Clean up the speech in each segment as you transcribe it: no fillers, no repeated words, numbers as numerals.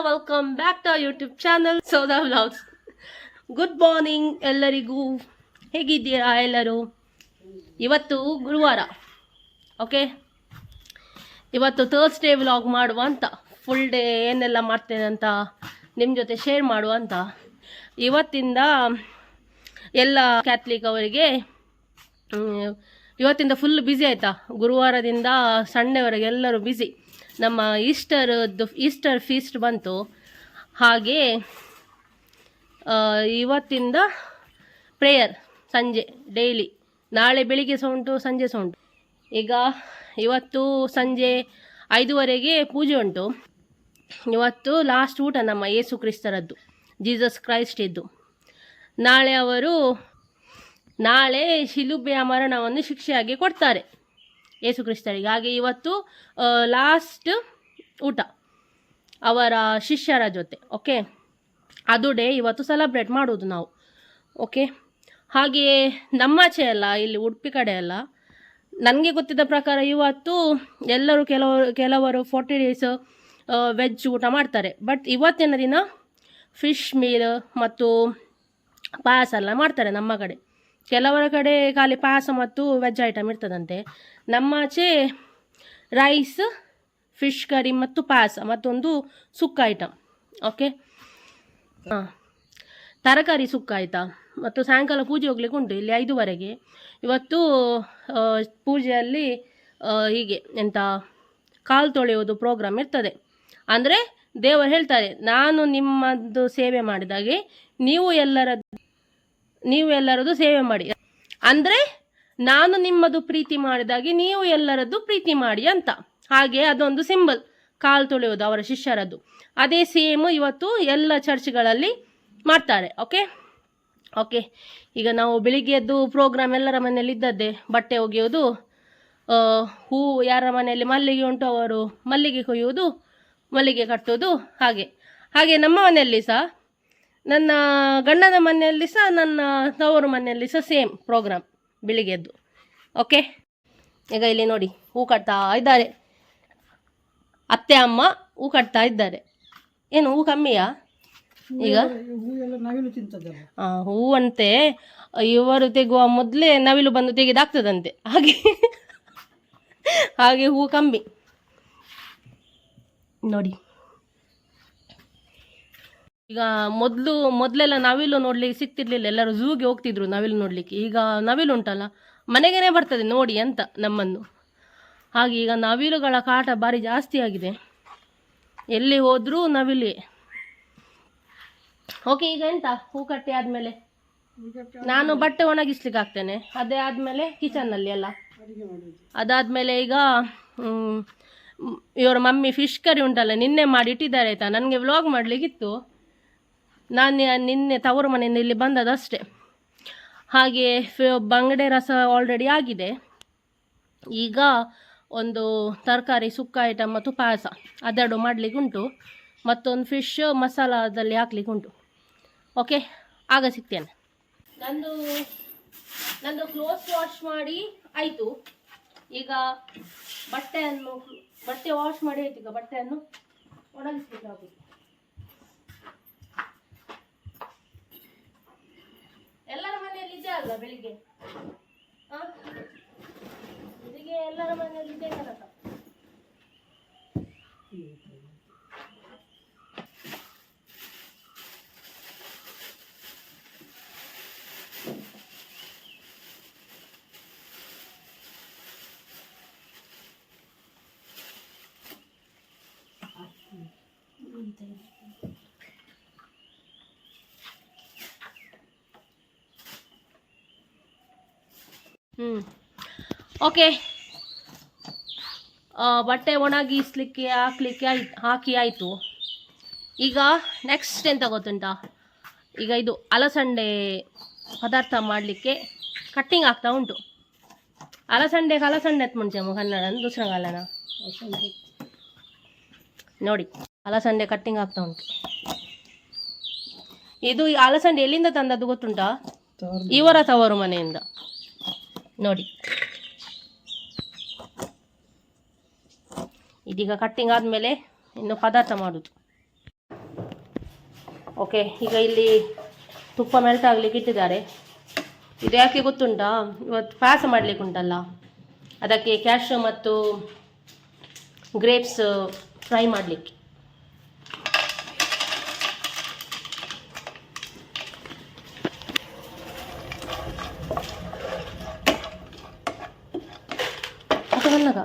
Welcome back to YouTube channel Sauda vlogs. Good morning ಎಲ್ಲರಿಗೂ. ಹೇಗಿದ್ದೀರಾ ಎಲ್ಲರೂ? ಇವತ್ತು ಗುರುವಾರ, ಓಕೆ. ಇವತ್ತು ಥರ್ಸ್ಡೇ ವ್ಲಾಗ್ ಮಾಡುವ ಅಂತ, ಫುಲ್ ಡೇ ಏನೆಲ್ಲ ಮಾಡ್ತೇನೆ ಅಂತ ನಿಮ್ಮ ಜೊತೆ ಶೇರ್ ಮಾಡುವ ಅಂತ. ಇವತ್ತಿಂದ ಎಲ್ಲ ಕ್ಯಾಥಲಿಕ್ ಅವರಿಗೆ ಇವತ್ತಿಂದ ಫುಲ್ ಬ್ಯುಸಿ ಆಯಿತಾ. ಗುರುವಾರದಿಂದ ಸಂಡೇವರೆಗೆ ಎಲ್ಲರೂ ಬ್ಯುಸಿ. ನಮ್ಮ ಈಸ್ಟರ್ ಫೀಸ್ಟ್ ಬಂತು, ಹಾಗೆ ಇವತ್ತಿಂದ ಪ್ರೇಯರ್ ಸಂಜೆ ಡೈಲಿ. ನಾಳೆ ಬೆಳಿಗ್ಗೆ ಸಹ ಉಂಟು, ಸಂಜೆ ಸಹ ಉಂಟು. ಈಗ ಇವತ್ತು ಸಂಜೆ 5:30ಗೆ ಪೂಜೆ ಉಂಟು. ಇವತ್ತು ಲಾಸ್ಟ್ ಊಟ ನಮ್ಮ ಯೇಸು ಕ್ರಿಸ್ತರದ್ದು, ಜೀಸಸ್ ಕ್ರೈಸ್ಟ್ ಇದ್ದು. ನಾಳೆ ಶಿಲುಬೆಯ ಮರಣವನ್ನು ಶಿಕ್ಷೆಯಾಗಿ ಕೊಡ್ತಾರೆ ಯೇಸು ಕ್ರಿಸ್ತರಿಗೆ. ಹಾಗೆ ಇವತ್ತು ಲಾಸ್ಟ್ ಊಟ ಅವರ ಶಿಷ್ಯರ ಜೊತೆ, ಓಕೆ. ಅದು ಡೇ ಇವತ್ತು ಸೆಲೆಬ್ರೇಟ್ ಮಾಡೋದು ನಾವು, ಓಕೆ. ಹಾಗೆಯೇ ನಮ್ಮಾಚೆ ಎಲ್ಲ, ಇಲ್ಲಿ ಉಡುಪಿ ಕಡೆ ಎಲ್ಲ ನನಗೆ ಗೊತ್ತಿದ್ದ ಪ್ರಕಾರ ಇವತ್ತು ಎಲ್ಲರೂ ಕೆಲವರು 40 days ವೆಜ್ ಊಟ ಮಾಡ್ತಾರೆ. ಬಟ್ ಇವತ್ತಿನ ದಿನ ಫಿಶ್ ಮೀಲ್ ಮತ್ತು ಪಾಯಸ ಎಲ್ಲ ಮಾಡ್ತಾರೆ ನಮ್ಮ ಕಡೆ. ಕೆಲವರ ಕಡೆ ಖಾಲಿ ಪಾಯಸ ಮತ್ತು ವೆಜ್ ಐಟಮ್ ಇರ್ತದಂತೆ. ನಮ್ಮಾಚೆ ರೈಸ್, ಫಿಶ್ ಕರಿ ಮತ್ತು ಪಾಯಸ ಮತ್ತೊಂದು ಸುಕ್ಕ ಐಟಮ್, ಓಕೆ. ತರಕಾರಿ ಸುಕ್ಕ ಆಯಿತಾ. ಮತ್ತು ಸಾಯಂಕಾಲ ಪೂಜೆ ಹೋಗ್ಲಿಕ್ಕೆ ಉಂಟು ಇಲ್ಲಿ 5:30ಗೆ. ಇವತ್ತು ಪೂಜೆಯಲ್ಲಿ ಹೀಗೆ ಎಂತ ಕಾಲು ತೊಳೆಯೋದು ಪ್ರೋಗ್ರಾಮ್ ಇರ್ತದೆ. ಅಂದರೆ ದೇವರು ಹೇಳ್ತಾರೆ, ನಾನು ನಿಮ್ಮದು ಸೇವೆ ಮಾಡಿದಾಗೆ ನೀವು ಎಲ್ಲರದ್ದು ಸೇವೆ ಮಾಡಿ. ಅಂದರೆ ನಾನು ನಿಮ್ಮದು ಪ್ರೀತಿ ಮಾಡಿದಾಗೆ ನೀವು ಎಲ್ಲರದ್ದು ಪ್ರೀತಿ ಮಾಡಿ ಅಂತ. ಹಾಗೆ ಅದೊಂದು ಸಿಂಬಲ್, ಕಾಲು ತೊಳೆಯೋದು ಅವರ ಶಿಷ್ಯರದ್ದು. ಅದೇ ಸೇಮ್ ಇವತ್ತು ಎಲ್ಲ ಚರ್ಚ್ಗಳಲ್ಲಿ ಮಾಡ್ತಾರೆ, ಓಕೆ. ಈಗ ನಾವು ಬೆಳಿಗ್ಗೆ ಎದ್ದು ಪ್ರೋಗ್ರಾಮ್ ಎಲ್ಲರ ಮನೆಯಲ್ಲಿ ಇದ್ದದ್ದೇ. ಬಟ್ಟೆ ಒಗೆಯೋದು, ಹೂ ಯಾರ ಮನೆಯಲ್ಲಿ ಮಲ್ಲಿಗೆ ಉಂಟು ಅವರು ಮಲ್ಲಿಗೆ ಕೊಯ್ಯೋದು, ಮಲ್ಲಿಗೆ ಕಟ್ಟೋದು. ಹಾಗೆ ನಮ್ಮ ಮನೆಯಲ್ಲಿ ಸಹ, ನನ್ನ ಗಂಡನ ಮನೆಯಲ್ಲಿ ಸಹ, ನನ್ನ ತವರು ಮನೆಯಲ್ಲಿ ಸಹ ಸೇಮ್ ಪ್ರೋಗ್ರಾಮ್ ಬೆಳಿಗ್ಗೆ ಎದ್ದು, ಓಕೆ. ಈಗ ಇಲ್ಲಿ ನೋಡಿ ಹೂ ಕಟ್ತಾ ಇದ್ದಾರೆ, ಅತ್ತೆ ಅಮ್ಮ ಹೂ ಕಟ್ತಾ ಇದ್ದಾರೆ. ಏನು ಹೂ ಕಮ್ಮಿಯಾ ಈಗ? ಹೂವಂತೆ ಇವರು ತೆಗುವ ಮೊದಲೇ ನವಿಲು ಬಂದು ತೆಗೆದಾಗ್ತದಂತೆ, ಹಾಗೆ ಹೂ ಕಮ್ಮಿ ನೋಡಿ. ಈಗ ಮೊದಲೆಲ್ಲ ನವಿಲು ನೋಡ್ಲಿಕ್ಕೆ ಸಿಗ್ತಿರ್ಲಿಲ್ಲ, ಎಲ್ಲರೂ ಝೂಗೆ ಹೋಗ್ತಿದ್ರು ನವಿಲು ನೋಡ್ಲಿಕ್ಕೆ. ಈಗ ನವಿಲು ಉಂಟಲ್ಲ ಮನೆಗೇನೆ ಬರ್ತದೆ ನೋಡಿ ಅಂತ ನಮ್ಮನ್ನು. ಹಾಗೆ ಈಗ ನವಿಲುಗಳ ಕಾಟ ಭಾರಿ ಜಾಸ್ತಿ ಆಗಿದೆ, ಎಲ್ಲಿ ಹೋದ್ರೂ ನವಿಲೇ, ಓಕೆ. ಈಗ ಎಂತ ಹೂ ಕಟ್ಟಿ ಆದಮೇಲೆ ನಾನು ಬಟ್ಟೆ ಒಣಗಿಸ್ಲಿಕ್ಕೆ ಹಾಕ್ತೇನೆ. ಅದೇ ಆದಮೇಲೆ ಕಿಚನ್ನಲ್ಲಿ ಎಲ್ಲ ಅದಾದಮೇಲೆ ಈಗ ಇವರ ಮಮ್ಮಿ ಫಿಶ್ ಕರಿ ಉಂಟಲ್ಲ ನಿನ್ನೆ ಮಾಡಿ ಇಟ್ಟಿದ್ದಾರೆ ಆಯಿತಾ. ನನಗೆ ವ್ಲಾಗ್ ಮಾಡಲಿಕ್ಕಿತ್ತು, ನಾನು ನಿನ್ನೆ ತವರು ಮನೆಯಿಂದ ಇಲ್ಲಿ ಬಂದದಷ್ಟೇ. ಹಾಗೆ ಬಂಗಡೆ ರಸ ಆಲ್ರೆಡಿ ಆಗಿದೆ. ಈಗ ಒಂದು ತರಕಾರಿ ಸುಕ್ಕ ಐಟಮ್ ಮತ್ತು ಪಾಯಸ ಅದೆರಡು ಮಾಡಲಿಕ್ಕೆ ಉಂಟು. ಮತ್ತೊಂದು ಫಿಶ್ ಮಸಾಲದಲ್ಲಿ ಹಾಕ್ಲಿಕ್ಕೆ ಉಂಟು, ಓಕೆ. ಆಗ ಸಿಗ್ತೇನೆ. ನಂದು ಕ್ಲೋತ್ ವಾಶ್ ಮಾಡಿ ಆಯಿತು. ಈಗ ಬಟ್ಟೆ ವಾಶ್ ಮಾಡಿ ಆಯ್ತು. ಈಗ ಬಟ್ಟೆಯನ್ನು ಒಣಗಿಸ್ಲಿಕ್ಕೆ ಎಲ್ಲರ ಮನೆಯಲ್ಲಿ ಇದೆ ಅಲ್ಲ ಬೆಳಿಗ್ಗೆ, ಬೆಳಿಗ್ಗೆ ಎಲ್ಲರ ಮನೆಯಲ್ಲಿ ಇದೆ ಕೆಲಸ. ಓಕೆ. ಬಟ್ಟೆ ಒಣಗಿಸ್ಲಿಕ್ಕೆ ಹಾಕಿ ಆಯಿತು. ಈಗ ನೆಕ್ಸ್ಟ್ ಎಂತ ಗೊತ್ತುಂಟಾ? ಈಗ ಇದು ಅಲಸಂಡೆ ಪದಾರ್ಥ ಮಾಡಲಿಕ್ಕೆ ಕಟ್ಟಿಂಗ್ ಆಗ್ತಾ ಉಂಟು. ಅಲಸಂಡೆ ಎತ್ ಮುಂಚೆ ಕನ್ನಡ ದುಸ್ರಂಗಾಲನ ನೋಡಿ, ಅಲಸಂಡೆ ಕಟ್ಟಿಂಗ್ ಆಗ್ತಾ ಉಂಟು. ಇದು ಅಲಸಂಡೆ ಎಲ್ಲಿಂದ ತಂದದ್ದು ಗೊತ್ತುಂಟಾ? ಇವರ ತವರು ಮನೆಯಿಂದ ನೋಡಿ. ಇದೀಗ ಕಟ್ಟಿಂಗ್ ಆದಮೇಲೆ ಇನ್ನು ಪದಾರ್ಥ ಮಾಡೋದು. ಓಕೆ, ಈಗ ಇಲ್ಲಿ ತುಪ್ಪ ಮೆಲ್ಟ್ ಆಗಲಿಕ್ಕೆ ಇಟ್ಟಿದ್ದಾರೆ. ಇದು ಯಾಕೆ ಗೊತ್ತುಂಟಾ, ಇವತ್ತು ಪಾಯಸ ಮಾಡಲಿಕ್ಕೆ ಉಂಟಲ್ಲ, ಅದಕ್ಕೆ ಕ್ಯಾಶ್ಯೂ ಮತ್ತು ಗ್ರೇಪ್ಸ್ ಫ್ರೈ ಮಾಡಲಿಕ್ಕೆ. ಅಥವಾ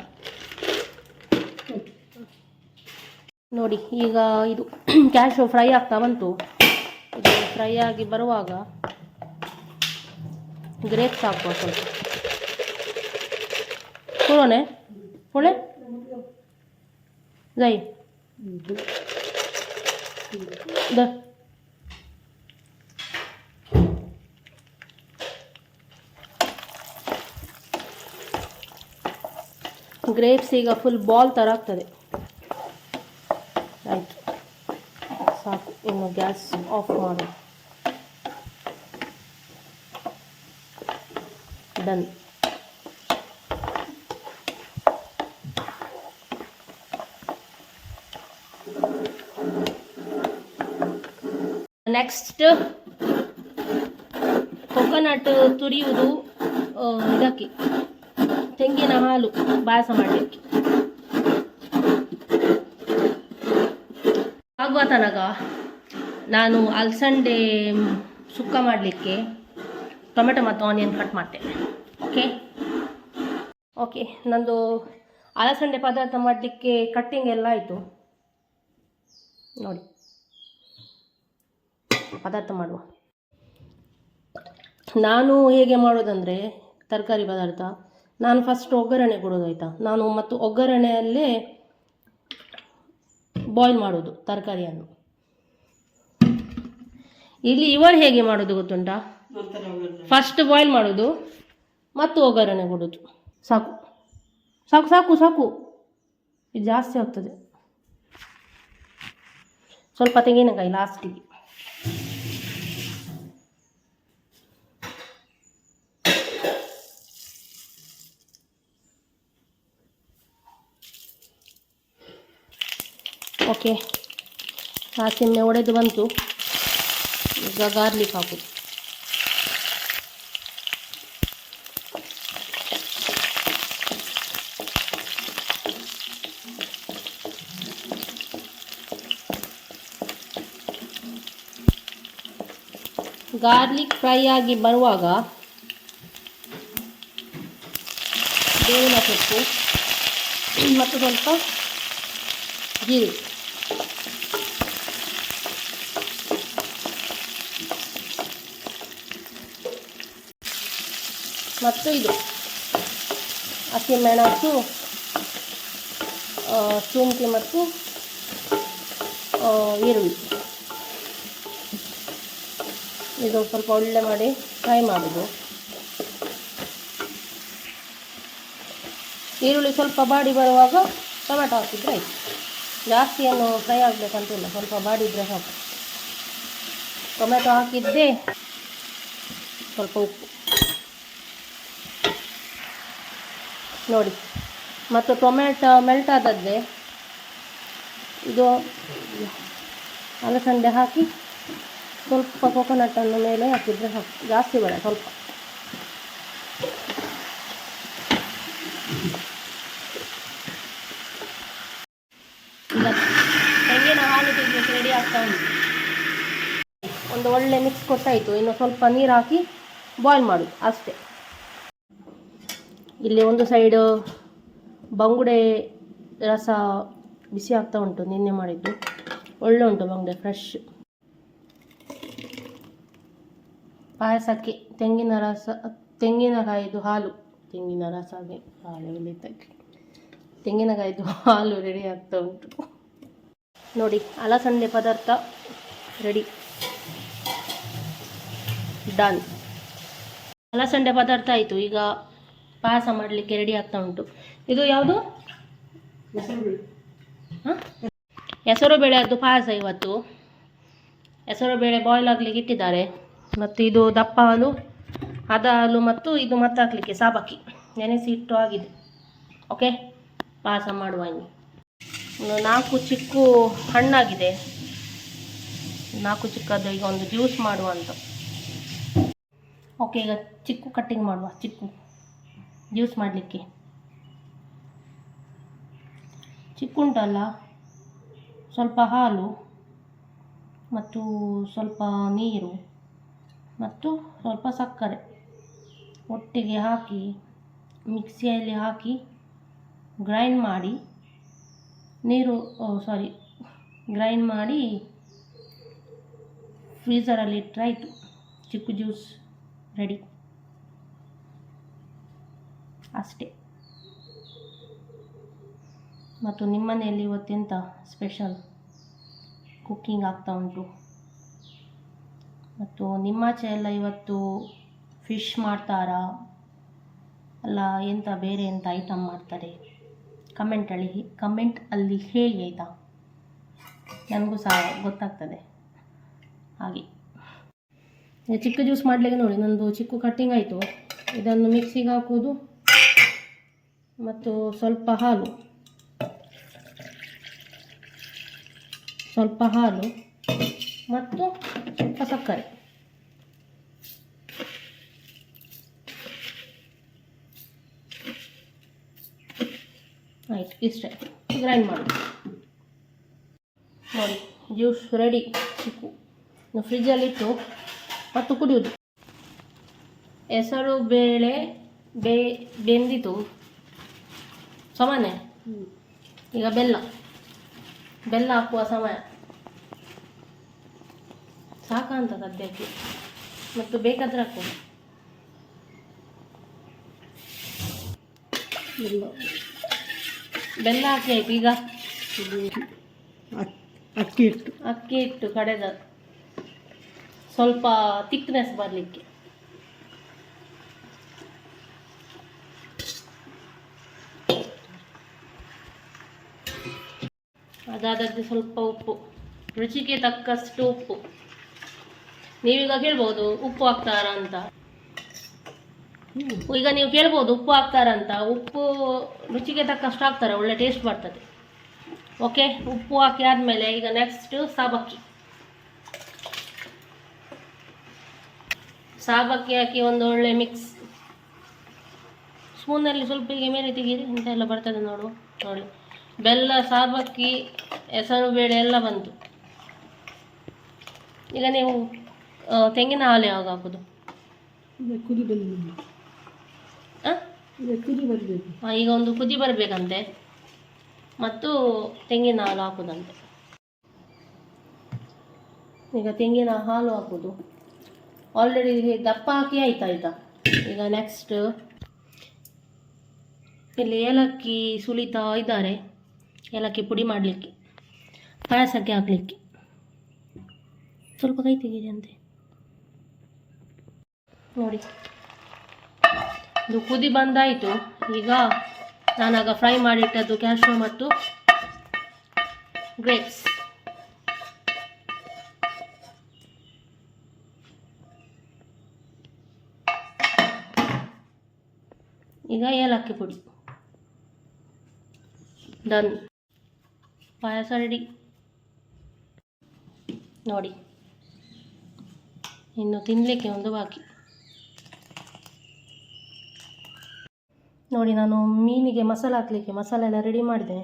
ನೋಡಿ, ಈಗ ಇದು ಕ್ಯಾಶ್ಯೂ ಫ್ರೈ ಆಗ್ತಾ ಬಂತು. ಇದು ಫ್ರೈ ಆಗಿ ಬರುವಾಗ ಗ್ರೇಪ್ಸ್ ಹಾಕುವ ಸ್ವಲ್ಪ. ಕೊಡೋನೆ ಕೊಳೆ ಜೈ ದ ಗ್ರೇಪ್ಸ್ ಈಗ ಫುಲ್ ಬಾಲ್ ಥರ ಆಗ್ತದೆ. ಆಯಿತು, ಸಾಕು. ಇನ್ನು ಗ್ಯಾಸ್ ಆಫ್ ಮಾಡು. ಡನ್. ನೆಕ್ಸ್ಟ್ ಕೊಕೊನಟ್ ತುರಿಯುವುದು ಇದಕ್ಕೆ, ತೆಂಗಿನ ಹಾಲು ಪಾಯಸ ಮಾಡಲಿಕ್ಕೆ. ಆಗುವ ತನಕ ನಾನು ಅಲಸಂಡೆ ಸುಕ್ಕ ಮಾಡಲಿಕ್ಕೆ ಟೊಮೆಟೊ ಮತ್ತು ಆನಿಯನ್ ಕಟ್ ಮಾಡ್ತೇನೆ. ಓಕೆ, ನಂದು ಅಲಸಂಡೆ ಪದಾರ್ಥ ಮಾಡಲಿಕ್ಕೆ ಕಟ್ಟಿಂಗ್ ಎಲ್ಲ ಆಯಿತು. ನೋಡಿ, ಪದಾರ್ಥ ಮಾಡುವ. ನಾನು ಹೇಗೆ ಮಾಡೋದಂದರೆ, ತರಕಾರಿ ಪದಾರ್ಥ ನಾನು ಫಸ್ಟ್ ಒಗ್ಗರಣೆ ಕೊಡೋದು, ಆಯಿತಾ. ನಾನು ಮತ್ತು ಒಗ್ಗರಣೆಯಲ್ಲೇ ಬಾಯ್ಲ್ ಮಾಡೋದು ತರಕಾರಿಯನ್ನು. ಇಲ್ಲಿ ಇವರು ಹೇಗೆ ಮಾಡೋದು ಗೊತ್ತುಂಟಾ, ಫಸ್ಟ್ ಬಾಯ್ಲ್ ಮಾಡೋದು ಮತ್ತು ಒಗ್ಗರಣೆ ಕೊಡೋದು. ಸಾಕು ಸಾಕು ಸಾಕು ಸಾಕು, ಇದು ಜಾಸ್ತಿ ಆಗ್ತದೆ. ಸ್ವಲ್ಪ ತೆಂಗಿನಕಾಯಿ ಲಾಸ್ಟಿಗೆ. ಓಕೆ, ಹಸಿಮೆಣೆ ಒಡೆದು ಬಂತು. ಈಗ ಗಾರ್ಲಿಕ್ ಹಾಕೋದು. ಗಾರ್ಲಿಕ್ ಫ್ರೈ ಆಗಿ ಬರುವಾಗ ಬೇವಿನ ಸೊಪ್ಪು ಮತ್ತು ಸ್ವಲ್ಪ ಜೀರಿಗೆ, ಮತ್ತು ಇದು ಹಸಿಮೆಣಸು, ಶುಂಠಿ ಮತ್ತು ಈರುಳ್ಳಿ. ಇದು ಸ್ವಲ್ಪ ಒಳ್ಳೆ ಮಾಡಿ ಫ್ರೈ ಮಾಡೋದು. ಈರುಳ್ಳಿ ಸ್ವಲ್ಪ ಬಾಡಿ ಬರುವಾಗ ಟೊಮೆಟೊ ಹಾಕಿದರೆ ಆಯಿತು. ಜಾಸ್ತಿ ಏನು ಫ್ರೈ ಆಗಬೇಕಂತಿಲ್ಲ, ಸ್ವಲ್ಪ ಬಾಡಿದ್ರೆ ಸಾಕು. ಟೊಮೆಟೊ ಹಾಕಿದ್ದೆ, ಸ್ವಲ್ಪ ಉಪ್ಪು ನೋಡಿ. ಮತ್ತು ಟೊಮೆಟೊ ಮೆಲ್ಟ್ ಆದದ್ದೇ ಇದು ಅಲಸಂಡೆ ಹಾಕಿ ಸ್ವಲ್ಪ ಕೊಕೊನಟ್ಟನ್ನು ಮೇಲೆ ಹಾಕಿದರೆ ಸಾಕು. ಜಾಸ್ತಿ ಬೇಡ, ಸ್ವಲ್ಪ. ಈಗ ತೆಂಗಿನ ಹಾಲು ತೆಗೆಯಕ್ಕೆ ರೆಡಿ ಆಗ್ತಾ ಉಂಟು. ಒಂದು ಒಳ್ಳೆ ಮಿಕ್ಸ್ ಕೊಟ್ಟಾಯಿತು. ಇನ್ನು ಸ್ವಲ್ಪ ನೀರು ಹಾಕಿ ಬಾಯ್ಲ್ ಮಾಡೋದು ಅಷ್ಟೇ. ಇಲ್ಲಿ ಒಂದು ಸೈಡು ಬಂಗುಡೆ ರಸ ಬಿಸಿ ಆಗ್ತಾ ಉಂಟು, ನಿನ್ನೆ ಮಾಡಿದ್ದು. ಒಳ್ಳೆ ಉಂಟು ಬಂಗುಡೆ, ಫ್ರೆಶ್. ಪಾಯಸಕ್ಕೆ ತೆಂಗಿನಕಾಯಿದು ಹಾಲು, ತೆಂಗಿನ ರಸಗೆ ಹಾಲು ಎಲ್ಲಿದ್ದಕ್ಕೆ ತೆಂಗಿನಕಾಯಿದು ಹಾಲು ರೆಡಿ ಆಗ್ತಾ ಉಂಟು. ನೋಡಿ, ಅಲಸಂಡೆ ಪದಾರ್ಥ ರೆಡಿ, ಡನ್. ಅಲಸಂಡೆ ಪದಾರ್ಥ ಆಯಿತು. ಈಗ ಪಾಯಸ ಮಾಡಲಿಕ್ಕೆ ರೆಡಿ ಆಗ್ತಾ ಉಂಟು. ಇದು ಯಾವುದು, ಹೆಸರು ಬೇಳೆಯದ್ದು ಪಾಯಸ. ಇವತ್ತು ಹೆಸರು ಬೇಳೆ ಬಾಯ್ಲ್ ಆಗಲಿಕ್ಕೆ ಇಟ್ಟಿದ್ದಾರೆ. ಮತ್ತು ಇದು ದಪ್ಪ ಹಾಲು, ಅದ ಹಾಲು ಮತ್ತು ಇದು ಮತ್ತೆ ಹಾಕಲಿಕ್ಕೆ ಸಾಬಕ್ಕಿ ನೆನೆಸಿ ಇಟ್ಟು ಆಗಿದೆ. ಓಕೆ, ಪಾಯಸ ಮಾಡುವ. ಇನ್ನು 4 ಚಿಕ್ಕು ಹಣ್ಣಾಗಿದೆ. 4 ಚಿಕ್ಕದು ಈಗ ಒಂದು ಜ್ಯೂಸ್ ಮಾಡುವ ಅಂತ. ಓಕೆ, ಈಗ ಚಿಕ್ಕು ಕಟ್ಟಿಂಗ್ ಮಾಡುವ. ಚಿಕ್ಕು ಜ್ಯೂಸ್ ಮಾಡಲಿಕ್ಕೆ ಚಿಕ್ಕು ಉಂಟಲ್ಲ, ಸ್ವಲ್ಪ ಹಾಲು ಮತ್ತು ಸ್ವಲ್ಪ ನೀರು ಮತ್ತು ಸ್ವಲ್ಪ ಸಕ್ಕರೆ ಒಟ್ಟಿಗೆ ಹಾಕಿ ಮಿಕ್ಸಿಯಲ್ಲಿ ಹಾಕಿ ಗ್ರೈಂಡ್ ಮಾಡಿ ಗ್ರೈಂಡ್ ಮಾಡಿ ಫ್ರೀಝರಲ್ಲಿ ಇಟ್ಟರೆ ಆಯಿತು. ಚಿಕ್ಕು ಜ್ಯೂಸ್ ರೆಡಿ ಅಷ್ಟೇ. ಮತ್ತು ನಿಮ್ಮನೆಯಲ್ಲಿ ಇವತ್ತೆಂತ ಸ್ಪೆಷಲ್ ಕುಕ್ಕಿಂಗ್ ಆಗ್ತಾ ಉಂಟು? ಮತ್ತು ನಿಮ್ಮಾಚೆ ಎಲ್ಲ ಇವತ್ತು ಫಿಶ್ ಮಾಡ್ತಾರಾ ಅಲ್ಲ ಎಂತ ಬೇರೆ ಎಂತ ಐಟಮ್ ಮಾಡ್ತಾರೆ? ಕಮೆಂಟಲ್ಲಿ ಹೇಳಿ ಆಯಿತಾ, ನನಗೂ ಸಹ ಗೊತ್ತಾಗ್ತದೆ. ಹಾಗೆ ಚಿಕ್ಕ ಜ್ಯೂಸ್ ಮಾಡಲಿಕ್ಕೆ ನೋಡಿ, ನಂದು ಚಿಕ್ಕು ಕಟ್ಟಿಂಗ್ ಆಯಿತು. ಇದನ್ನು ಮಿಕ್ಸಿಗೆ ಹಾಕೋದು ಮತ್ತು ಸ್ವಲ್ಪ ಹಾಲು ಮತ್ತು ಸ್ವಲ್ಪ ಸಕ್ಕರೆ ಆಯಿತು. ಇಷ್ಟೇ, ಗ್ರೈಂಡ್ ಮಾಡಿ ನೋಡಿ. Juice ready. ಚಿಕ್ಕು ಫ್ರಿಜ್ಜಲ್ಲಿಟ್ಟು ಮತ್ತು ಕುಡಿಯೋದು. ಹೆಸರು ಬೇಳೆ ಬೆಂದಿತು ಸಾಮಾನ್ಯ. ಈಗ ಬೆಲ್ಲ ಹಾಕುವ ಸಮಯ. ಸಾಕಂತ ಸದ್ಯಕ್ಕೆ, ಮತ್ತು ಬೇಕಾದ್ರೆ ಹಾಕುವ. ಬೆಲ್ಲ ಹಾಕಿ ಆಯ್ತು. ಈಗ ಅಕ್ಕಿ ಹಿಟ್ಟು ಕಡೆದ ಸ್ವಲ್ಪ ತಿಕ್ನೆಸ್ ಬರಲಿಕ್ಕೆ. ಅದಾದದ್ದು ಸ್ವಲ್ಪ ಉಪ್ಪು, ರುಚಿಗೆ ತಕ್ಕಷ್ಟು ಉಪ್ಪು. ನೀವೀಗ ಕೇಳ್ಬೋದು ಉಪ್ಪು ಹಾಕ್ತಾರಾ ಅಂತ. ಈಗ ನೀವು ಕೇಳ್ಬೋದು ಉಪ್ಪು ಹಾಕ್ತಾರಂತ. ಉಪ್ಪು ರುಚಿಗೆ ತಕ್ಕಷ್ಟು ಹಾಕ್ತಾರೆ, ಒಳ್ಳೆ ಟೇಸ್ಟ್ ಬರ್ತದೆ. ಓಕೆ, ಉಪ್ಪು ಹಾಕಿ ಆದಮೇಲೆ ಈಗ ನೆಕ್ಸ್ಟ್ ಸಾಬಕ್ಕಿ ಹಾಕಿ ಒಂದು ಒಳ್ಳೆ ಮಿಕ್ಸ್. ಸ್ಪೂನಲ್ಲಿ ಸ್ವಲ್ಪ ಈಗ ಮೇಲೆ ತೆಗೀರಿ, ಇಂತೆಲ್ಲ ಬರ್ತದೆ ನೋಡಿ. ಬೆಲ್ಲ, ಸಾಬಕ್ಕಿ, ಹೆಸರು ಬೇಳೆ ಎಲ್ಲ ಬಂತು. ಈಗ ನೀವು ತೆಂಗಿನ ಹಾಲು ಯಾವಾಗ ಹಾಕೋದು? ಈಗ ಒಂದು ಕುದಿ ಬರಬೇಕಂತೆ, ಮತ್ತು ತೆಂಗಿನ ಹಾಲು ಹಾಕೋದಂತೆ. ಈಗ ತೆಂಗಿನ ಹಾಲು ಹಾಕೋದು. ಆಲ್ರೆಡಿ ದಪ್ಪ ಹಾಕಿ ಆಯ್ತಾ. ಈಗ ನೆಕ್ಸ್ಟ್ ಇಲ್ಲಿ ಏಲಕ್ಕಿ ಸುಲಿತಾ ಇದ್ದಾರೆ. ಏಲಕ್ಕಿ ಪುಡಿ ಮಾಡಲಿಕ್ಕೆ, ಪಾಯಸಕ್ಕೆ ಹಾಕಲಿಕ್ಕೆ. ಸ್ವಲ್ಪ ಕೈ ತೆಗೀರಿ ಅಂತೆ ನೋಡಿ. ಇದು ಕುದಿ ಬಂದಾಯಿತು. ಈಗ ನಾನಾಗ ಫ್ರೈ ಮಾಡಿಟ್ಟದ್ದು ಕ್ಯಾಶ್ಯೂ ಮತ್ತು ಗ್ರೇಪ್ಸ್. ಈಗ ಏಲಕ್ಕಿ ಪುಡಿ ಡನ್. ಪಾಯಸ ರೆಡಿ ನೋಡಿ. ಇನ್ನು ತಿನ್ನಲಿಕ್ಕೆ ಒಂದು ಬಾಕಿ ನೋಡಿ. ನಾನು ಮೀನಿಗೆ ಮಸಾಲೆ ಹಾಕಲಿಕ್ಕೆ ಮಸಾಲೆ ಎಲ್ಲ ರೆಡಿ ಮಾಡಿದೆ.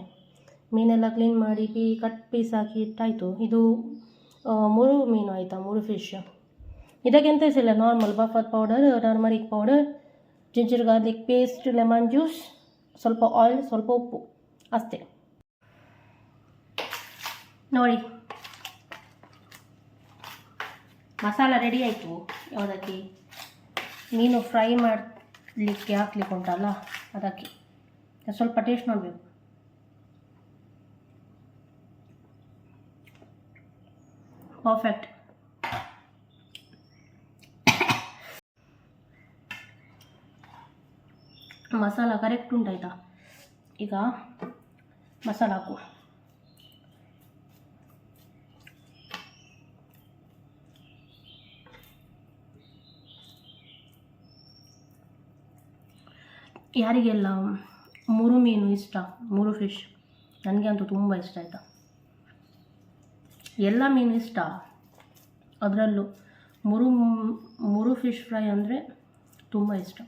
ಮೀನೆಲ್ಲ ಕ್ಲೀನ್ ಮಾಡಿ ಕಟ್ ಪೀಸ್ ಹಾಕಿ ಇಟ್ಟಾಯಿತು. ಇದು 3 ಮೀನು ಆಯಿತಾ, 3 ಫಿಶ್. ಇದಕ್ಕೆಂತ ಇಲ್ಲ, normal buffer powder, turmeric powder, ginger garlic paste, lemon juice, ಸ್ವಲ್ಪ ಆಯಿಲ್, ಸ್ವಲ್ಪ ಉಪ್ಪು ಅಷ್ಟೇ ನೋಡಿ. ಮಸಾಲ ರೆಡಿ ಆಯಿತು. ಯಾವುದಕ್ಕೆ? ಮೀನು ಫ್ರೈ ಮಾಡಲಿಕ್ಕೆ ಹಾಕ್ಲಿಕ್ಕೆ ಉಂಟಲ್ಲ ಅದಕ್ಕೆ. ಸ್ವಲ್ಪ ಟೇಸ್ಟ್ ನೋಡಬೇಕು. ಪರ್ಫೆಕ್ಟ್. ಮಸಾಲ ಕರೆಕ್ಟ್ ಉಂಟಾಯ್ತಾ? ಈಗ ಮಸಾಲ ಹಾಕುವ. ಯಾರಿಗೆಲ್ಲ 3 ಮೀನು ಇಷ್ಟ, 3 ಫಿಶ್, ನನಗೆ ಅಂತೂ ತುಂಬ ಇಷ್ಟ ಆಯಿತಾ. ಎಲ್ಲ ಮೀನು ಇಷ್ಟ, ಅದರಲ್ಲೂ ಮುರು ಮುರು ಫಿಶ್ ಫ್ರೈ ಅಂದರೆ ತುಂಬ ಇಷ್ಟ.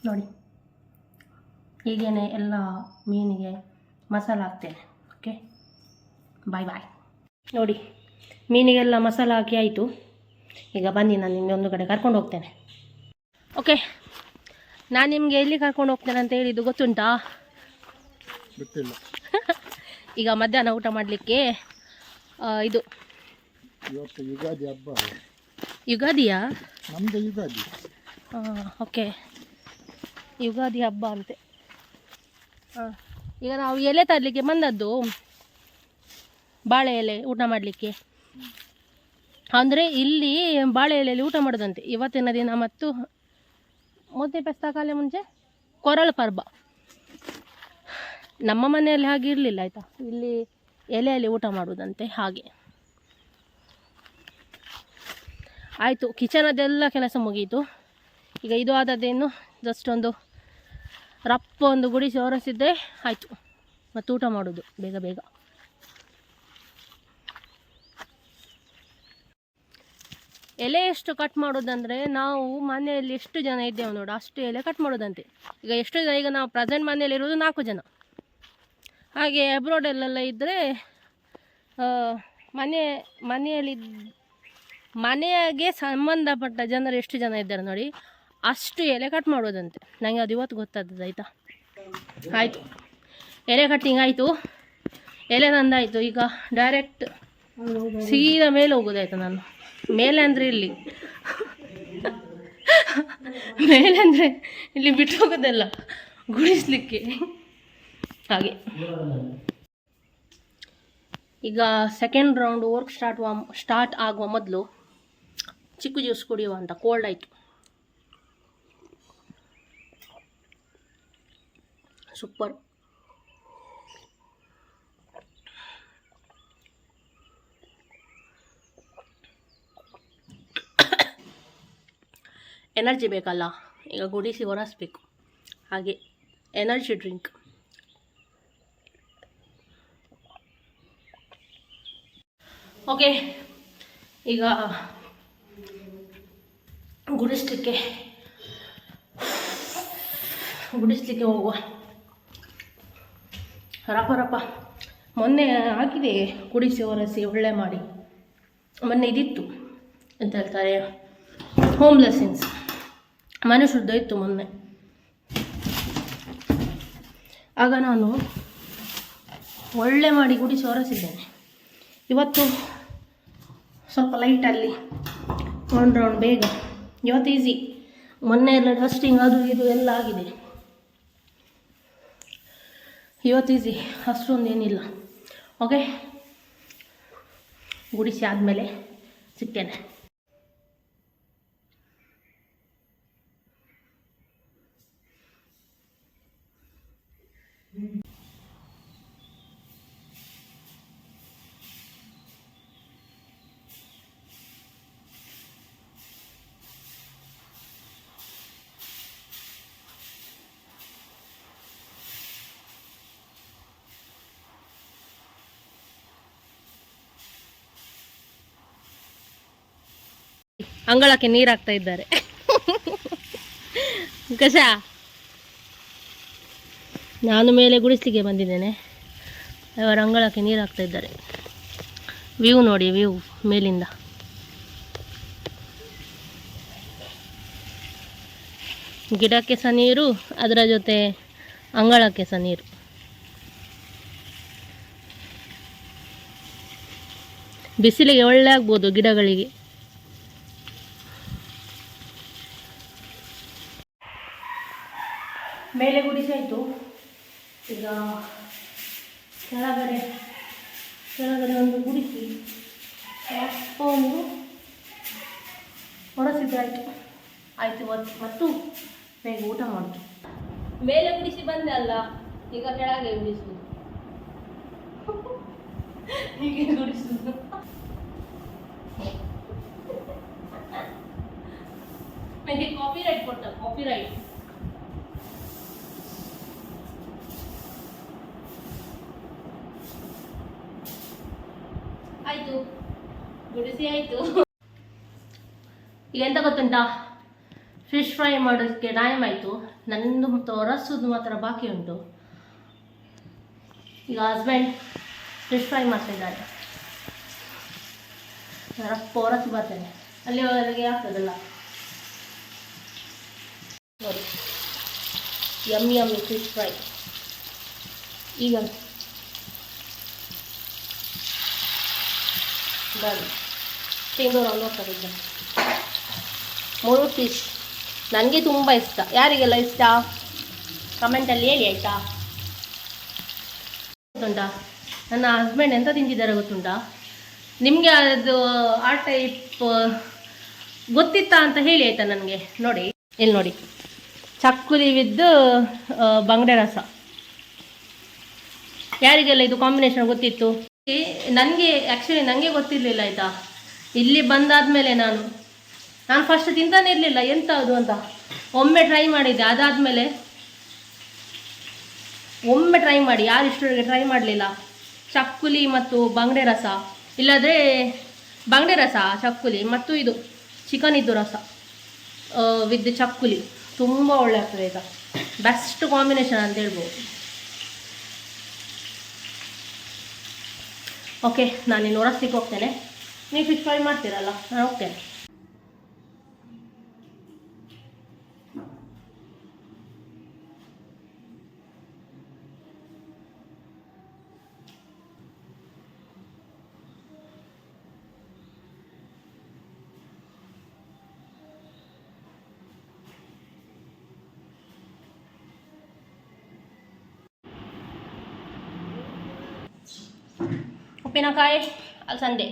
ನೋಡಿ ಹೀಗೇ ಎಲ್ಲ ಮೀನಿಗೆ ಮಸಾಲ ಹಾಕ್ತೇನೆ. ಓಕೆ, ಬಾಯ್ ಬಾಯ್. ನೋಡಿ ಮೀನಿಗೆಲ್ಲ ಮಸಾಲ ಹಾಕಿ ಆಯಿತು. ಈಗ ಬನ್ನಿ ನಾನು ನಿಮಗೆ ಒಂದು ಕಡೆ ಕರ್ಕೊಂಡು ಹೋಗ್ತೇನೆ. ಓಕೆ, ನಾನು ನಿಮಗೆ ಎಲ್ಲಿ ಕರ್ಕೊಂಡು ಹೋಗ್ತೇನೆ ಅಂತ ಹೇಳಿದ್ದು ಗೊತ್ತುಂಟಾ? ಗೊತ್ತಿಲ್ಲ. ಈಗ ಮಧ್ಯಾಹ್ನ ಊಟ ಮಾಡಲಿಕ್ಕೆ ಇದು ಇವತ್ತು ಯುಗಾದಿ ಹಬ್ಬ. ಯುಗಾದಿಯಾ? ನಮ್ಮದು ಯುಗಾದಿ. ಓಕೆ, ಯುಗಾದಿ ಹಬ್ಬ ಅಂತೆ. ಈಗ ನಾವು ಎಲೆ ತರಲಿಕ್ಕೆ ಬಂದದ್ದು, ಬಾಳೆ ಎಲೆ ಊಟ ಮಾಡಲಿಕ್ಕೆ. ಅಂದರೆ ಇಲ್ಲಿ ಬಾಳೆ ಎಲೆಯಲ್ಲಿ ಊಟ ಮಾಡೋದಂತೆ ಇವತ್ತಿನ ದಿನ. ಮತ್ತು ಮೊದಲೇ ಪೆಸ್ತಕಾಲೆ ಮುಂಚೆ ಕೊರಳು ಪರ್ಬ. ನಮ್ಮ ಮನೆಯಲ್ಲಿ ಹಾಗೆ ಇರಲಿಲ್ಲ ಆಯಿತಾ, ಇಲ್ಲಿ ಎಲೆಯಲ್ಲಿ ಊಟ ಮಾಡೋದಂತೆ. ಹಾಗೆ ಆಯಿತು, ಕಿಚನದೆಲ್ಲ ಕೆಲಸ ಮುಗೀತು. ಈಗ ಇದು ಆದದ್ದೇನು ಜಸ್ಟ್ ಒಂದು ರಪ್ಪ ಒಂದು ಗುಡಿಸಿ ಹೊರಸಿದ್ರೆ ಆಯಿತು, ಮತ್ತು ಊಟ ಮಾಡೋದು ಬೇಗ ಬೇಗ. ಎಲೆ ಎಷ್ಟು ಕಟ್ ಮಾಡೋದಂದರೆ, ನಾವು ಮನೆಯಲ್ಲಿ ಎಷ್ಟು ಜನ ಇದ್ದೇವೆ ನೋಡು ಅಷ್ಟು ಎಲೆ ಕಟ್ ಮಾಡೋದಂತೆ. ಈಗ ಎಷ್ಟು ಜನ, ಈಗ ನಾವು ಪ್ರೆಸೆಂಟ್ ಮನೆಯಲ್ಲಿ ಇರೋದು 4 ಜನ. ಹಾಗೆ ಅಬ್ರಾಡಲ್ಲೆಲ್ಲ ಇದ್ದರೆ ಮನೆಯಲ್ಲಿ ಮನೆಗೆ ಸಂಬಂಧಪಟ್ಟ ಜನರು ಎಷ್ಟು ಜನ ಇದ್ದಾರೆ ನೋಡಿ ಅಷ್ಟು ಎಲೆ ಕಟ್ ಮಾಡೋದಂತೆ. ನನಗೆ ಅದು ಇವತ್ತು ಗೊತ್ತಾದದ್ದು ಆಯಿತಾ. ಆಯಿತು, ಎಲೆ ಕಟ್ಟಿಂಗ್ ಆಯಿತು, ಎಲೆ ನಂದಾಯಿತು. ಈಗ ಡೈರೆಕ್ಟ್ ಸೀದಾ ಮೇಲೆ ಹೋಗೋದಾಯ್ತು. ನಾನು ಮೇಲೆ ಅಂದರೆ ಇಲ್ಲಿ ಮೇಲೆ ಅಂದರೆ ಇಲ್ಲಿ ಬಿಟ್ಟು ಹೋಗೋದಲ್ಲ, ಗುಡಿಸ್ಲಿಕ್ಕೆ. ಹಾಗೆ ಈಗ ಸೆಕೆಂಡ್ ರೌಂಡ್ ವರ್ಕ್ ಸ್ಟಾರ್ಟ್ ಆಗುವ ಮೊದಲು ಚಿಕ್ಕು ಜ್ಯೂಸ್ ಕುಡಿಯುವ ಅಂತ. ಕೋಲ್ಡ್ ಆಯಿತು. ಸೂಪರ್. ಎನರ್ಜಿ ಬೇಕಲ್ಲ, ಈಗ ಗುಡಿಸಿ ಹೊರಸ್ಬೇಕು. ಹಾಗೆ ಎನರ್ಜಿ ಡ್ರಿಂಕ್. ಓಕೆ, ಈಗ ಗುಡಿಸ್ಲಿಕ್ಕೆ ಹೋಗುವ. ರಪ ಮೊನ್ನೆ ಹಾಕಿದೆ ಗುಡಿಸಿ ಹೊರಸಿ ಒಳ್ಳೆ ಮಾಡಿ. ಮೊನ್ನೆ ಇದಿತ್ತು ಅಂತ ಹೇಳ್ತಾರೆ, ಹೋಮ್ ಬ್ಲೆಸ್ಸಿಂಗ್ಸ್, ಮನೆ ಶುದ್ಧ ಇತ್ತು ಮೊನ್ನೆ. ಆಗ ನಾನು ಒಳ್ಳೆ ಮಾಡಿ ಗುಡಿಸಿ ಹೊರಸಿದ್ದೇನೆ. ಇವತ್ತು ಸ್ವಲ್ಪ ಲೈಟಲ್ಲಿ 1 ರೌಂಡ್ ಬೇಗ. ಇವತ್ತು ಈಸಿ. ಮೊನ್ನೆ ಎಲ್ಲ ಡಸ್ಟಿಂಗ್ ಅದು ಇದು ಎಲ್ಲ ಆಗಿದೆ. ಇವತ್ತು ಈಸಿ, ಅಷ್ಟೊಂದೇನಿಲ್ಲ. ಓಕೆ, ಗುಡಿಸಿ ಆದಮೇಲೆ ಸಿಗ್ತೇನೆ. ಅಂಗಳಕ್ಕೆ ನೀರು ಹಾಕ್ತಾ ಇದ್ದಾರೆ. ಕಷ ನಾನು ಮೇಲೆ ಗುಡಿಸ್ಲಿಕ್ಕೆ ಬಂದಿದ್ದೇನೆ, ಅವರ ಅಂಗಳಕ್ಕೆ ನೀರು ಹಾಕ್ತಾ ಇದ್ದಾರೆ. ವ್ಯೂ ನೋಡಿ, ವ್ಯೂ ಮೇಲಿಂದ. ಗಿಡಕ್ಕೆ ಸಹ ನೀರು, ಅದರ ಜೊತೆ ಅಂಗಳಕ್ಕೆ ಸಹ ನೀರು. ಬಿಸಿಲಿಗೆ ಒಳ್ಳೆ ಆಗ್ಬೋದು ಗಿಡಗಳಿಗೆ. ಮೇಲೆ ಗುಡಿಸಾಯಿತು. ಈಗ ಕೆಳಗಡೆ ಒಂದು ಗುಡಿಸಿ ಸ್ವಲ್ಪ ಒಂದು ಹೊರಸಿದ್ದಾಯಿತು. ಆಯಿತು, ಮತ್ತು ಬೇಗ ಊಟ ಮಾಡೋದು. ಮೇಲೆ ಗುಡಿಸಿ ಬಂದೆ ಅಲ್ಲ, ಈಗ ಕೆಳಗೆ ಗುಡಿಸುವುದು. ಹೀಗೆ ಗುಡಿಸುವುದು. ಕಾಪಿರೈಟ್. ಆಯ್ತು, ಗುಡಿಸಿ ಆಯ್ತು. ಈಗ ಎಂತ ಗೊತ್ತುಂಟಾ, ಫಿಶ್ ಫ್ರೈ ಮಾಡೋದಕ್ಕೆ ಟೈಮ್ ಆಯಿತು. ನಂದು ತೋರಿಸೋದು ಮಾತ್ರ ಬಾಕಿ ಉಂಟು. ಈಗ ಹಸ್ಬೆಂಡ್ ಫಿಶ್ ಫ್ರೈ ಮಾಡ್ತಿದ್ದಾರೆ. ಹೊರಸಿ ಬರ್ತೇನೆ, ಅಲ್ಲಿ ಒಳಗೆ ಆಗ್ತದಲ್ಲ ನೋಡಿ. Yummy fish fry. ಈಗ ಡನ್. ತಿಂಗಳು ನೋಡ್ತಿದ್ದೆ 3 ಫಿಶ್. ನನಗೆ ತುಂಬ ಇಷ್ಟ. ಯಾರಿಗೆಲ್ಲ ಇಷ್ಟ ಕಮೆಂಟಲ್ಲಿ ಹೇಳಿ ಆಯಿತಾ. ಗೊತ್ತುಂಟಾ ನನ್ನ ಹಸ್ಬೆಂಡ್ ಎಂತ ತಿಂತಿದ್ದಾರೆ ಗೊತ್ತುಂಟಾ? ನಿಮಗೆ ಅದು ಆ ಟೈಪ್ ಗೊತ್ತಿತ್ತಾ ಅಂತ ಹೇಳಿ ಆಯಿತಾ ನನಗೆ. ನೋಡಿ ಇಲ್ಲಿ ನೋಡಿ, ಚಕ್ಕುಲಿ ವಿದ್ ಬಂಗಡೆ ರಸ. ಯಾರಿಗೆಲ್ಲ ಇದು ಕಾಂಬಿನೇಷನ್ ಗೊತ್ತಿತ್ತು? ನನಗೆ ಗೊತ್ತಿರಲಿಲ್ಲ ಆಯಿತಾ. ಇಲ್ಲಿ ಬಂದಾದಮೇಲೆ ನಾನು ಫಸ್ಟ್ ತಿಂತಾನೆ ಇರಲಿಲ್ಲ ಎಂತ ಅದು ಅಂತ. ಒಮ್ಮೆ ಟ್ರೈ ಮಾಡಿದ್ದೆ, ಅದಾದಮೇಲೆ ಒಮ್ಮೆ ಟ್ರೈ ಮಾಡಿ, ಯಾರು ಇಷ್ಟರವರೆಗೆ ಟ್ರೈ ಮಾಡಲಿಲ್ಲ. ಚಕ್ಕುಲಿ ಮತ್ತು ಬಂಗಡೆ ರಸ, ಇಲ್ಲದ್ರೆ ಬಂಗಡೆ ರಸ, ಚಕ್ಕುಲಿ ಮತ್ತು ಇದು ಚಿಕನ್ ಇದ್ದು ರಸ ವಿತ್ ಚಕ್ಕುಲಿ ತುಂಬ ಒಳ್ಳೆ ಆಗ್ತದೆ ಆಯಿತಾ. ಬೆಸ್ಟ್ ಕಾಂಬಿನೇಷನ್ ಅಂತ ಹೇಳ್ಬೋದು. ಓಕೆ, ನಾನು ಇನ್ನು ಹೊರಸ್ಲಿಕ್ಕೆ ಹೋಗ್ತೇನೆ. ನೀವು ಫಿಶ್ ಫ್ರೈ ಮಾಡ್ತೀರಲ್ಲ, ನಾನು ಹೋಗ್ತೇನೆ. ಉಪ್ಪಿನಕಾಯಿ, ಅಲಸಂದೆ,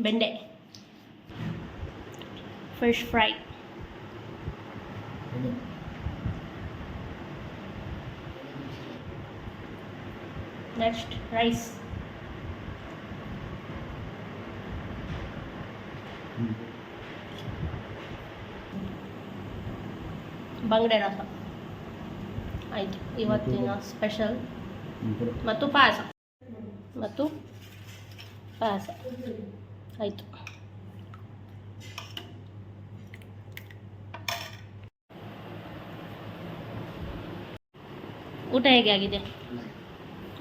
ಬೆಂಡೆ, ಫಿಶ್ ಫ್ರೈ, ನೆಕ್ಸ್ಟ್ ರೈಸ್, ಬಂಗಡೆ ರಸ ಆಯಿತು. ಇವತ್ತಿನ ಸ್ಪೆಷಲ್ ಮತ್ತು ಪಾಯಸ ಆಯಿತು. ಊಟ ಹೇಗೆ ಆಗಿದೆ?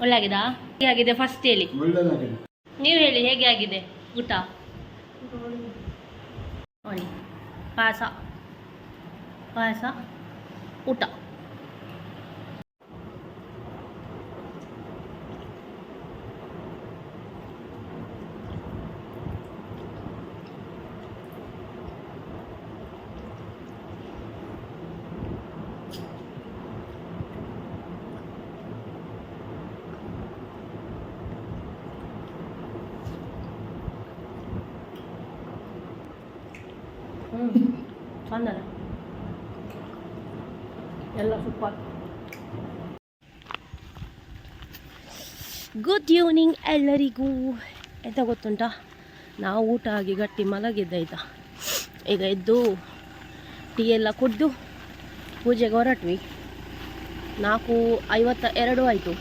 ಒಳ್ಳೆ ಆಗಿದಾ? ಹೇಗೆ ಆಗಿದೆ ಫಸ್ಟ್ ಹೇಳಿ. ನೀವು ಹೇಳಿ ಹೇಗೆ ಆಗಿದೆ ಊಟ? ನೋಡಿ, ಪಾಯಸ ಊಟ. ಚಂದಲ್ಲ ಎಲ್ಲ ಸೂಪರ್. ಗುಡ್ ಈವ್ನಿಂಗ್ ಎಲ್ಲರಿಗೂ. ಎಂತ ಗೊತ್ತುಂಟಾ, ನಾವು ಊಟ ಆಗಿ ಗಟ್ಟಿ ಮಲಗಿದ್ದೆ ಆಯಿತಾ. ಈಗ ಎದ್ದು ಟೀ ಎಲ್ಲ ಕುಡಿದು ಪೂಜೆಗೆ ಹೊರಟ್ವಿ. 4:52 ಆಯಿತು.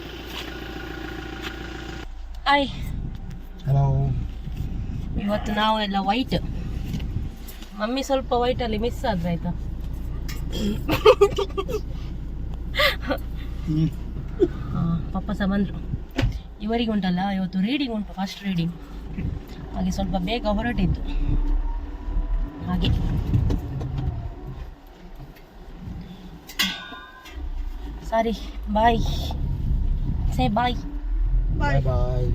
ಆಯ್ ಹಲೋ. ಇವತ್ತು ನಾವು ಎಲ್ಲ ವೈಟ್. ಮಮ್ಮಿ ಸ್ವಲ್ಪ ವೈಟಲ್ಲಿ ಮಿಸ್ ಆದ್ರೆ ಆಯಿತಾ. ಪಪ್ಪ ಸಹ ಬಂದರು. ಇವರಿಗೆ ಉಂಟಲ್ಲ ಇವತ್ತು ರೀಡಿಂಗ್ ಉಂಟು, ಫಸ್ಟ್ ರೀಡಿಂಗ್, ಹಾಗೆ ಸ್ವಲ್ಪ ಬೇಗ ಹೊರಟಿದ್ದು ಹಾಗೆ. ಸಾರಿ, ಬಾಯ್, ಸೇ ಬಾಯ್. ಬಾಯ್ ಬಾಯ್.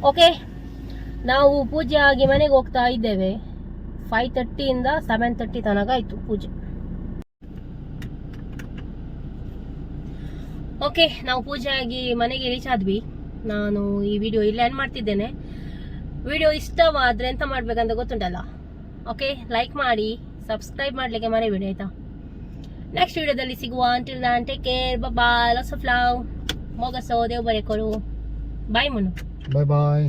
ಓಕೆ, ನಾವು ಪೂಜೆ ಆಗಿ ಮನೆಗೆ ಹೋಗ್ತಾ ಇದ್ದೇವೆ. 5:30 ಇಂದ 7:30 ತನಕ ಆಯ್ತು ಪೂಜೆ. ಓಕೆ, ನಾವು ಪೂಜೆ ಆಗಿ ಮನೆಗೆ ರೀಚ್ ಆದ್ವಿ. ನಾನು ಈ ವಿಡಿಯೋ ಇಲ್ಲಿ ಎಂಡ್ ಮಾಡ್ತಿದ್ದೇನೆ. ವಿಡಿಯೋ ಇಷ್ಟವಾದ್ರೆ ಎಂತ ಮಾಡ್ಬೇಕಂತ ಗೊತ್ತುಂಟಲ್ಲ. ಓಕೆ, ಲೈಕ್ ಮಾಡಿ, ಸಬ್ಸ್ಕ್ರೈಬ್ ಮಾಡ್ಲಿಕ್ಕೆ ಮರಿಬೇಡಿ ಆಯ್ತಾ. ನೆಕ್ಸ್ಟ್ ವಿಡಿಯೋದಲ್ಲಿ ಸಿಗುವ. Until then take care, bye, lots of love. ಮೊಗಸೋ ದೇವ್ ಬರೆ ಕೊಡು. ಬಾಯ್ ಮುನ್ನು. Bye bye.